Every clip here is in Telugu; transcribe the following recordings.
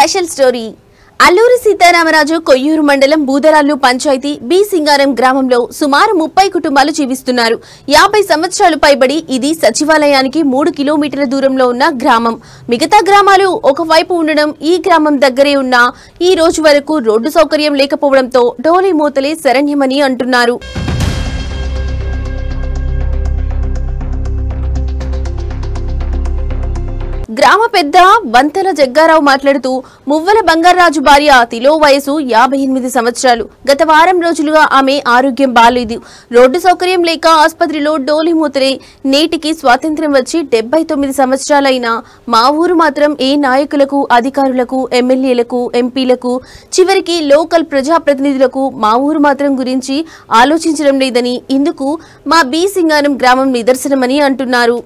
Special story. అల్లూరి సీతారామరాజు కొయ్యూరు మండలం బూదరాళ్ళు పంచాయతీ బి సింగారం గ్రామంలో సుమారు 30 కుటుంబాలు జీవిస్తున్నారు. 50 సంవత్సరాలు పైబడి ఇది సచివాలయానికి 3 కిలోమీటర్ల దూరంలో ఉన్న గ్రామం. మిగతా గ్రామాలు ఒకవైపు ఉండడం ఈ గ్రామం దగ్గరే ఉన్న ఈ రోజు వరకు రోడ్డు సౌకర్యం లేకపోవడంతో డోలీ మూతలే శరణ్యమని అంటున్నారు. గ్రామ పెద్ద వంతల జగ్గారావు మాట్లాడుతూ మువ్వల బంగారాజు భార్య తిలో వయసు 58 సంవత్సరాలు. గత వారం రోజులుగా ఆమె ఆరోగ్యం బాలేదు. రోడ్డు సౌకర్యం లేక ఆసుపత్రిలో డోలి మూతలే. నేటికి స్వాతంత్ర్యం వచ్చి 79 సంవత్సరాలైనా మా ఊరు మాత్రం ఏ నాయకులకు, అధికారులకు, ఎమ్మెల్యేలకు, ఎంపీలకు, చివరికి లోకల్ ప్రజాప్రతినిధులకు మా ఊరు మాత్రం గురించి ఆలోచించడం లేదని, ఇందుకు మా బి సింగారం గ్రామం నిదర్శనమని అంటున్నారు.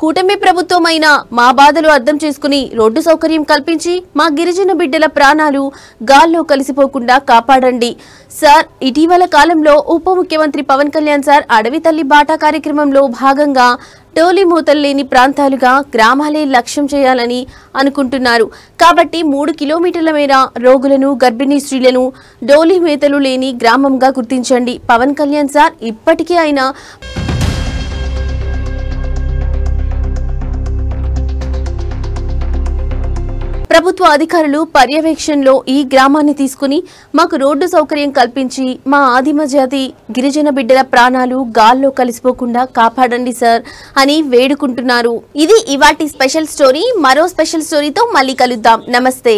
కూటమి ప్రభుత్వమైన మా బాధలు అర్థం చేసుకుని రోడ్డు సౌకర్యం కల్పించి మా గిరిజన బిడ్డల ప్రాణాలు గాల్లో కలిసిపోకుండా కాపాడండి సార్. ఇటీవల కాలంలో ఉప ముఖ్యమంత్రి పవన్ కళ్యాణ్ సార్ అడవి తల్లి బాటా కార్యక్రమంలో భాగంగా డోలీ మూతలు లేని ప్రాంతాలుగా గ్రామాలే లక్ష్యం చేయాలని అనుకుంటున్నారు. కాబట్టి 3 కిలోమీటర్ల మేర రోగులను, గర్భిణీ స్త్రీలను డోలీ మేతలు లేని గ్రామంగా గుర్తించండి. పవన్ కళ్యాణ్ సార్ ఇప్పటికే ఆయన ప్రభుత్వ అధికారులు పర్యవేక్షణలో ఈ గ్రామాన్ని తీసుకుని మాకు రోడ్డు సౌకర్యం కల్పించి మా ఆదిమ జాతి గిరిజన బిడ్డల ప్రాణాలు గాల్లో కలిసిపోకుండా కాపాడండి సార్ అని వేడుకుంటున్నారు. ఇది ఇవాటి స్పెషల్ స్టోరీ. మరో స్పెషల్ స్టోరీతో మళ్ళీ కలుద్దాం. నమస్తే.